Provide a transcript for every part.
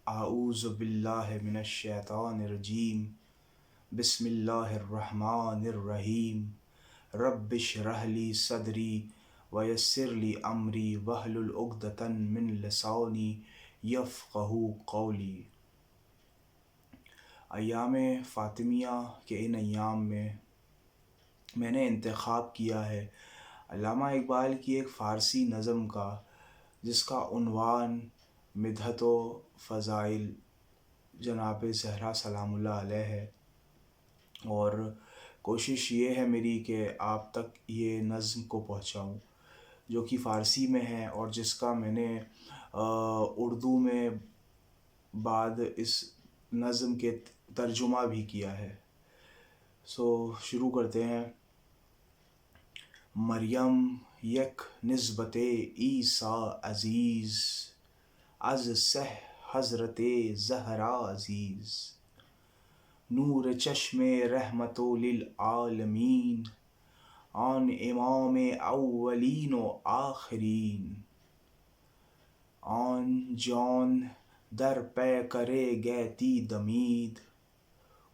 اعوذ باللہ من الشیطان الرجیم، بسم اللہ الرحمن الرحیم۔ رب اشرح لی صدری ویسر لی امری واحلل عقدۃ من لسانی یفقہوا قولی۔ ایام فاطمیہ کے ان ایام میں نے انتخاب کیا ہے علامہ اقبال کی ایک فارسی نظم کا، جس کا عنوان مدحت و فضائل جناب زہرا سلام اللہ علیہ ہے، اور کوشش یہ ہے میری کہ آپ تک یہ نظم کو پہنچاؤں جو کہ فارسی میں ہے، اور جس کا میں نے اردو میں بعد اس نظم کے ترجمہ بھی کیا ہے۔ شروع کرتے ہیں۔ مریم یک نسبت عیسیٰ عزیز، از سہ حضرت زہرا عزیز، نور چشم رحمت للعالمین، آن امام اولین و آخرین، آن جان در پیکر گیتی دمید،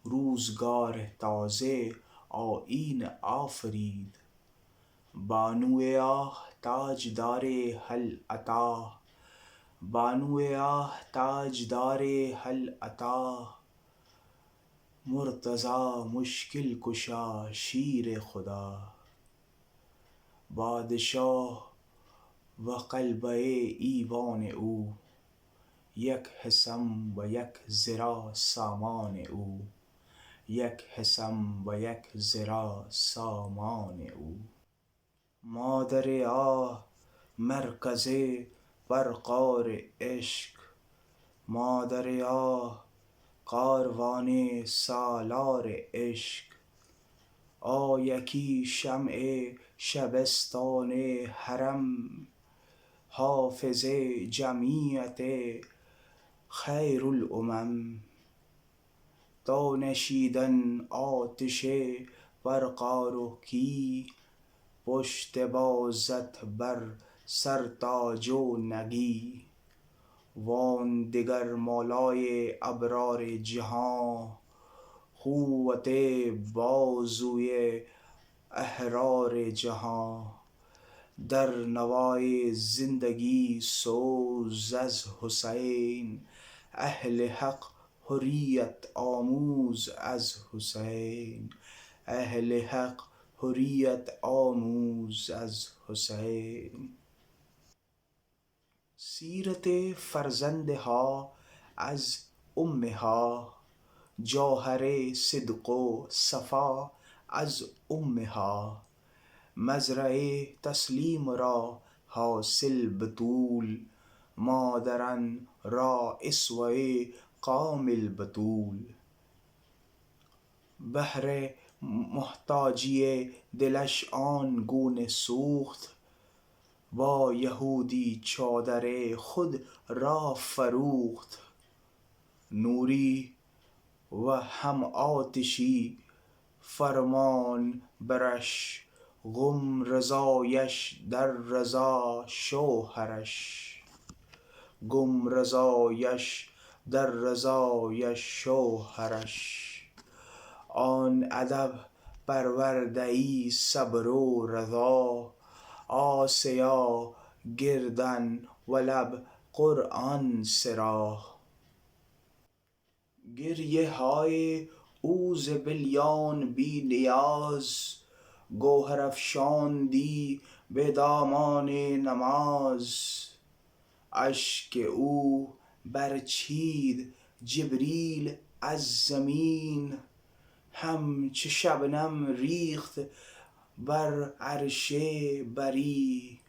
روزگار تازه آیین آفرید، بانو آه تاجدار هل اتی، بانو آه تاجدار هل اتی، مرتضی مشکل کشا شیر خدا، بادشاه و قلبه ایوان او، یک حصن و یک ذراع سامان او، یک حصن و یک ذراع سامان او، مادر آه مرکز پرقار عشق، مادر آه کاروان سالار عشق، یکی شمع شبستان حرم، حافظ جمعیت خیر الامم، تا نشیدن آتش پرقار کی، پشت بازد بر سر تاج و نگی، وان دگر مولای ابرار جهان، قوت بازوی احرار جهان، در نوای زندگی سوز از حسین، اهل حق حریت آموز از حسین، اهل حق حریت آموز از حسین، سیرت فرزندها از امها، جوهر صدق و صفا از امها، مزرع تسلیم را حاصل بطول، مادران را اسوه کامل بطول، بهر محتاجی دلش آن گونه سوخت، با یهودی چادر خود را فروخت، نوری و هم آتشی فرمان برش، غم رضایش در رضا شوهرش، گم رضایش در رضایش شوهرش، آن ادب پرورده ای صبر و رضا، آسیا گردن و لب قرآن سرا، گریه های او ز بلیان بی نیاز، گوهر افشاندی به دامان نماز، اشک او برچید جبریل از زمین، همچو شبنم ریخت بر عرش بری،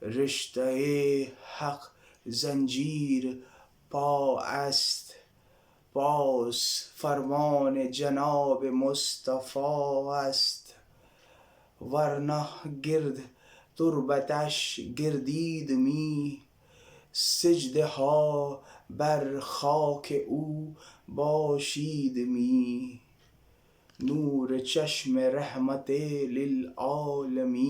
رشته حق زنجیر پا است، باز فرمان جناب مصطفی است، ورنه گرد تربتش گردید می، سجده ها بر خاک او باشید می، نور چشم رحمت للعالمین،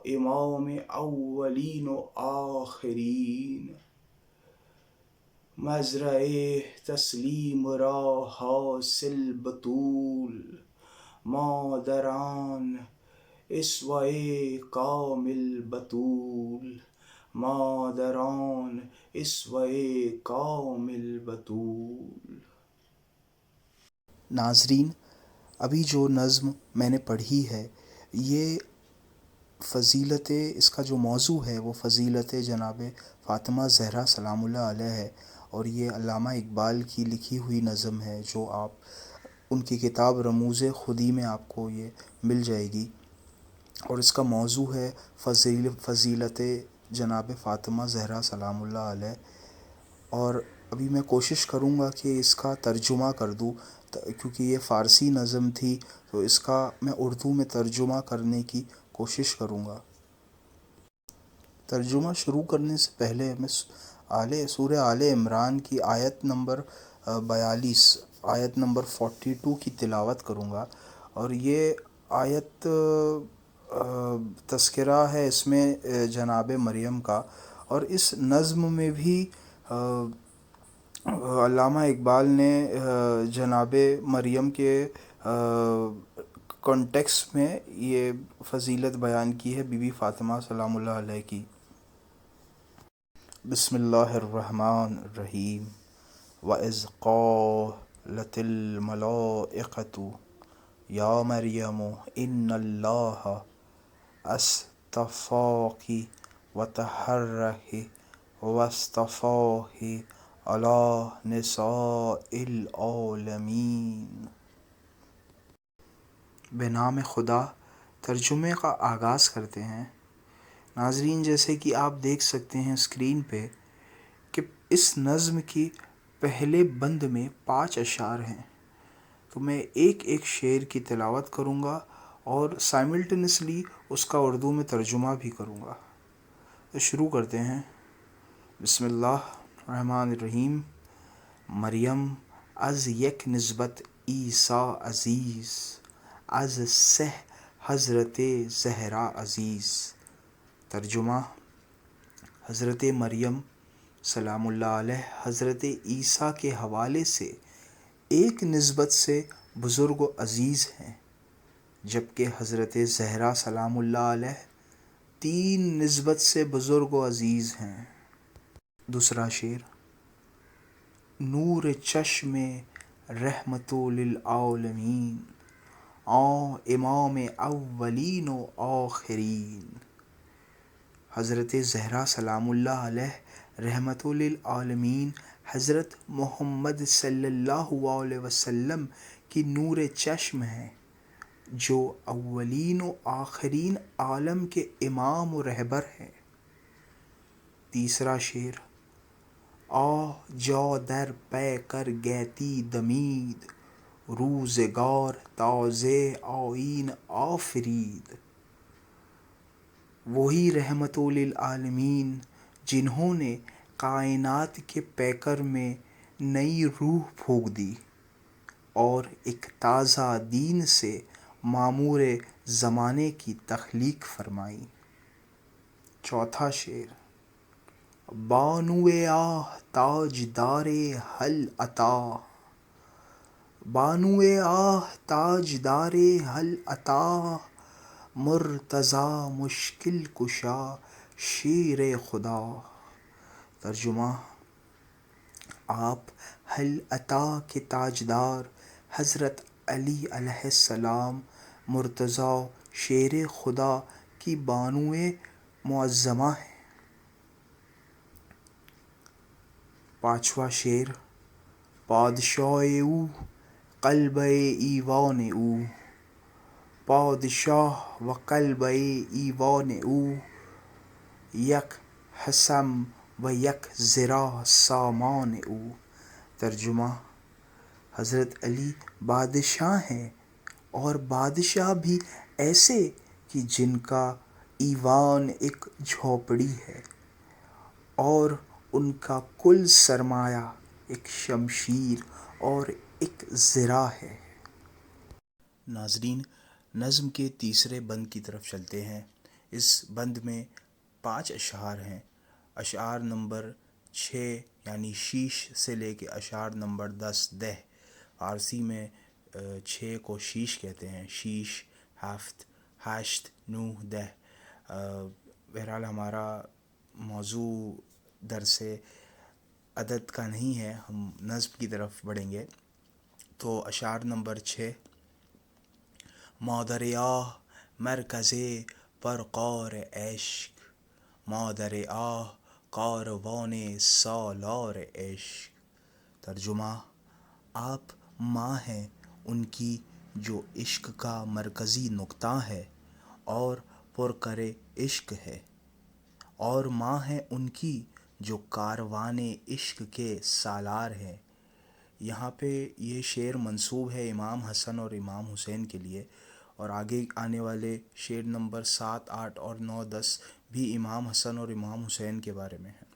امام اولین و آخرین، مزرعِ تسلیم را حاصل بطول، مادران اسوۂ کامل بطول، مادران اسوۂ کامل بطول۔ ناظرین، ابھی جو نظم میں نے پڑھی ہے یہ اس کا جو موضوع ہے وہ فضیلت جناب فاطمہ زہرا سلام اللہ علیہ ہے، اور یہ علامہ اقبال کی لکھی ہوئی نظم ہے جو آپ ان کی کتاب رموز خودی میں آپ کو یہ مل جائے گی، اور اس کا موضوع ہے فضیلت جناب فاطمہ زہرا سلام اللہ علیہ۔ اور ابھی میں کوشش کروں گا کہ اس کا ترجمہ کر دوں، کیونکہ یہ فارسی نظم تھی تو اس کا میں اردو میں ترجمہ کرنے کی کوشش کروں گا۔ ترجمہ شروع کرنے سے پہلے میں سورہ آل عمران کی آیت نمبر 42 آیت نمبر 42 کی تلاوت کروں گا، اور یہ آیت تذکرہ ہے اس میں جناب مریم کا، اور اس نظم میں بھی علامہ اقبال نے جناب مریم کے کانٹیکس میں یہ فضیلت بیان کی ہے بی بی فاطمہ سلام اللہ علیہ کی۔ بسم اللہ الرحمن الرحیم۔ وَإِذْ قَالَتِ الْمَلَائِكَةُ يَا مَرْيَمُ إِنَّ اللَّهَ اصْطَفَاكِ وَطَهَّرَكِ وَاصْطَفَاكِ عَلَى نِسَاءِ الْعَالَمِينَ۔ بنام خدا ترجمے کا آغاز کرتے ہیں۔ ناظرین، جیسے کہ آپ دیکھ سکتے ہیں اسکرین پہ کہ اس نظم کی پہلے بند میں 5 اشعار ہیں، تو میں ایک ایک شعر کی تلاوت کروں گا اور سائملٹینسلی اس کا اردو میں ترجمہ بھی کروں گا۔ تو شروع کرتے ہیں۔ بسم اللہ الرحمن الرحیم۔ مریم از یک نسبت عیسیٰ عزیز، از سہ حضرت زہرا عزیز۔ ترجمہ: حضرت مریم سلام اللہ علیہ حضرت عیسیٰ کے حوالے سے ایک نسبت سے بزرگ و عزیز ہیں، جبکہ حضرت زہرا سلام اللہ علیہ 3 نسبت سے بزرگ و عزیز ہیں۔ دوسرا شعر: نور چشم رحمت للعالمین، آن امام اولین و آخرین۔ حضرت زہرا سلام اللہ علیہ رحمت للعالمین حضرت محمد صلی اللہ علیہ وسلم کی نور چشم ہیں جو اولین و آخرین عالم کے امام و رہبر ہیں۔ تیسرا شعر: آہ جا در پے کر گیتی دمید، روزگار تازہ آیین آفرید۔ وہی رحمت للعالمین جنہوں نے کائنات کے پیکر میں نئی روح پھونک دی اور ایک تازہ دین سے معمور زمانے کی تخلیق فرمائی۔ چوتھا شعر: بانوئے آہ تاجدار حل عطا، بانوئے آہ تاجدار حل عطا، مرتضیٰ مشکل کشا شیر خدا۔ ترجمہ: آپ حل عطا کے تاجدار حضرت علی علیہ السلام مرتضیٰ شیر خدا کی بانوئے معظمہ ہیں۔ پانچواں شعر: پادشاہ او قلب ایوان او، پادشاہ و قلب ایوان او، یک حصن و یک ذراع سامان او۔ ترجمہ: حضرت علی بادشاہ ہیں، اور بادشاہ بھی ایسے کہ جن کا ایوان ایک جھونپڑی ہے اور ان کا کل سرمایہ ایک شمشیر اور ایک ذراع ہے۔ ناظرین، نظم کے تیسرے بند کی طرف چلتے ہیں۔ اس بند میں 5 اشعار ہیں۔ اشعار نمبر 6 یعنی شیش سے لے کے اشعار نمبر 10 دہ، فارسی میں 6 کو شیش کہتے ہیں، شیش، ہفت، ہشت، نو، دہ۔ بہرحال ہمارا موضوع درس عدد کا نہیں ہے، ہم نظم کی طرف بڑھیں گے۔ تو اشعار نمبر 6: مادر آہ مرکز پرقار عشق، مادر آہ کاروان سالار عشق۔ ترجمہ: آپ ماں ہیں ان کی جو عشق کا مرکزی نقطہ ہے اور پرکر عشق ہے، اور ماں ہیں ان کی جو کاروان عشق کے سالار ہے۔ یہاں پہ یہ شعر منسوب ہے امام حسن اور امام حسین کے لیے، اور آگے آنے والے شعر نمبر 7، 8 اور 9، 10 بھی امام حسن اور امام حسین کے بارے میں ہیں۔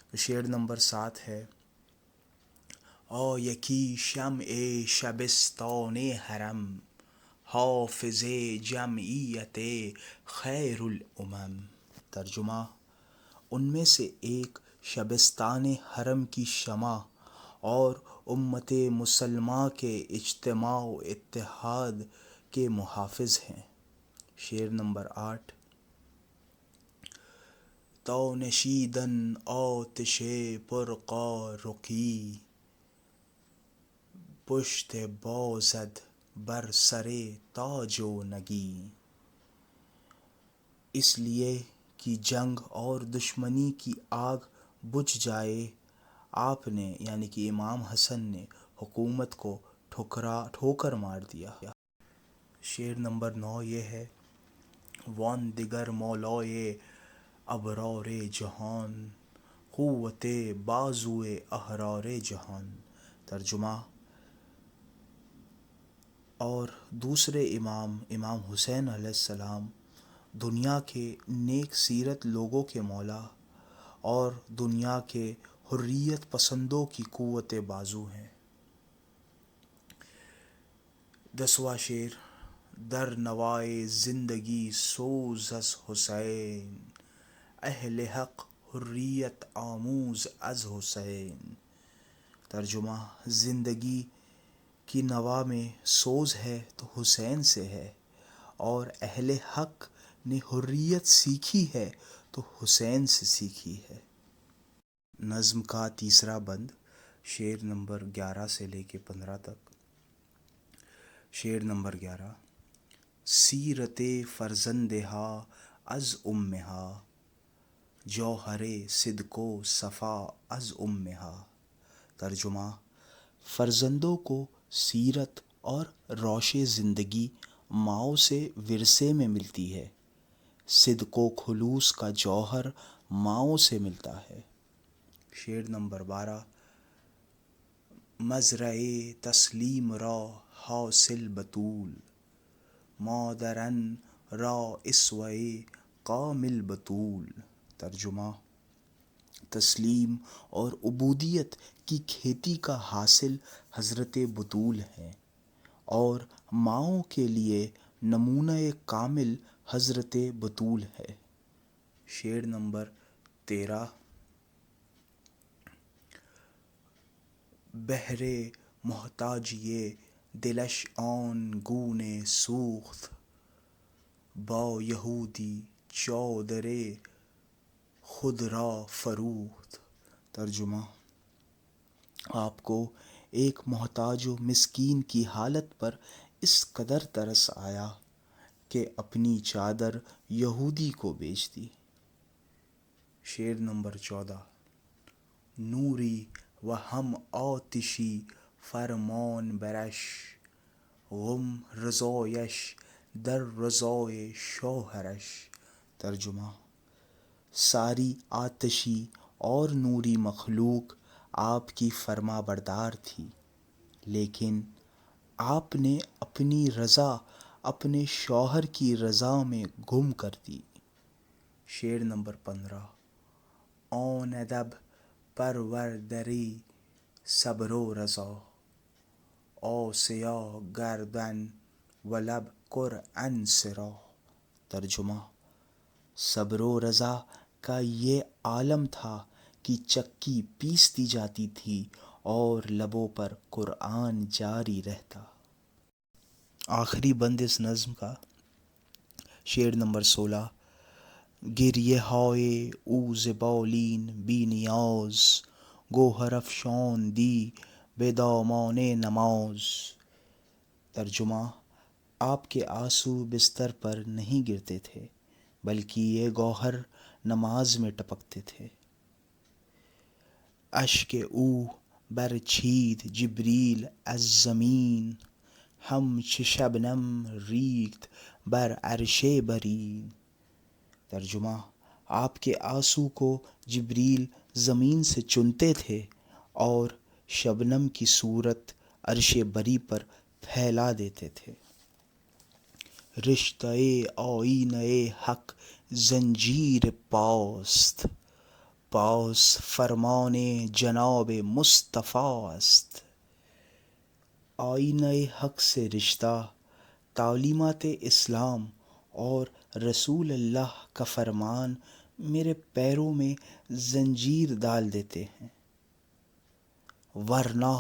تو شعر نمبر 7 ہے: آ یکی شمع شبستان حرم، حافظ جمعیت خیر الامم۔ ترجمہ: ان میں سے ایک شبستان حرم کی شمع اور امت مسلمہ کے اجتماع و اتحاد کے محافظ ہیں۔ شعر نمبر 8: تا نشیدن آتش پرقارقی، پشت بازد بر سر تاج و نگین۔ اس لیے کہ جنگ اور دشمنی کی آگ بجھ جائے، آپ نے یعنی کہ امام حسن نے حکومت کو ٹھوکر مار دیا۔ شعر نمبر 9 یہ ہے: وان دگر مولائے ابرار جہان، قوت بازوئے احرار جہان۔ ترجمہ: اور دوسرے امام حسین علیہ السلام دنیا کے نیک سیرت لوگوں کے مولا اور دنیا کے حریت پسندوں کی قوت بازو ہیں۔ 10واں شعر: در نوائے زندگی سوز از حسین، اہل حق حریت آموز از حسین۔ ترجمہ: زندگی کی نوا میں سوز ہے تو حسین سے ہے، اور اہل حق نے حریت سیکھی ہے تو حسین سے سیکھی ہے۔ نظم کا تیسرا بند، شعر نمبر 11 سے لے کے 15 تک۔ شعر نمبر 11: سیرت فرزندہا از امہا، جوہر صدق و صفا از امہا۔ ترجمہ: فرزندوں کو سیرت اور روش زندگی ماؤں سے ورثے میں ملتی ہے، صدق و خلوص کا جوہر ماؤں سے ملتا ہے۔ شعر نمبر 12: مزرع تسلیم را حاصل بطول، مادران را اسوہ کامل بطول۔ ترجمہ: تسلیم اور عبودیت کی کھیتی کا حاصل حضرت بطول ہیں، اور ماؤں کے لیے نمونہ کامل حضرت بطول ہے۔ شعر نمبر 13: بہر محتاجی دلش آن گونه سوخت، با یہودی چادر خود را فروخت۔ ترجمہ: آپ کو ایک محتاج و مسکین کی حالت پر اس قدر ترس آیا کہ اپنی چادر یہودی کو بیچ دی۔ شعر نمبر 14: نوری و ہم آتشی فرمان برش، غم رضایش در رضای شوہرش۔ ترجمہ: ساری آتشی اور نوری مخلوق آپ کی فرما بردار تھی، لیکن آپ نے اپنی رضا اپنے شوہر کی رضا میں گم کر دی۔ شعر نمبر 15: آن ادب پروردری صبر و رضا، آسیا گردن و لب قرعن سرا۔ ترجمہ: صبر و رضا کا یہ عالم تھا کی چکی پیستی جاتی تھی اور لبوں پر قرآن جاری رہتا۔ آخری بند اس نظم کا شعر نمبر 16۔ گریہ ہائے او ز بالین بی نیاز، گوہر افشان دی بے دامان نماز۔ ترجمہ: آپ کے آنسو بستر پر نہیں گرتے تھے بلکہ یہ گوہر نماز میں ٹپکتے تھے۔ اشک او برچید جبریل از زمین، همچو شبنم ریخت بر عرش برین۔ ترجمہ: آپ کے آنسو کو جبریل زمین سے چنتے تھے اور شبنم کی صورت عرش بری پر پھیلا دیتے تھے۔ رشتہ آئینہ حق زنجیر پاست، پاس فرمان جناب مصطفیٰ است۔ آئینہ حق سے رشتہ تعلیمات اسلام اور رسول اللہ کا فرمان میرے پیروں میں زنجیر ڈال دیتے ہیں، ورنہ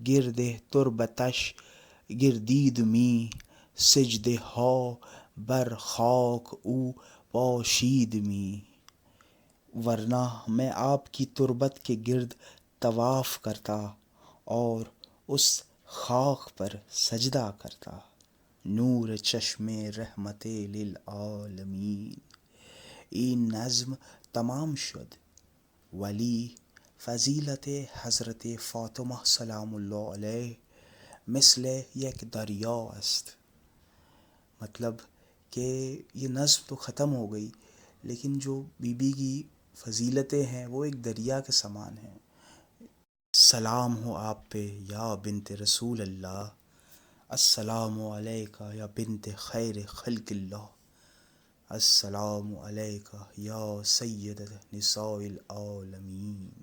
گرد تربتش گردید می، سجده ها بر خاک او پاشید می۔ ورنہ میں آپ کی تربت کے گرد طواف کرتا اور اس خاک پر سجدہ کرتا۔ نور چشم رحمت للعالمین۔ این نظم تمام شد ولی فضیلت حضرت فاطمه سلام الله علیہ مثل یک دریا است۔ مطلب کہ یہ نظم تو ختم ہو گئی لیکن جو بی بی کی فضیلتیں ہیں وہ ایک دریا کے سمان ہیں۔ سلام ہو آپ پہ یا بنت رسول اللہ، السلام علیکہ یا بنت خیر خلق اللہ، السلام علیکہ یا سیدۃ نساء العالمین۔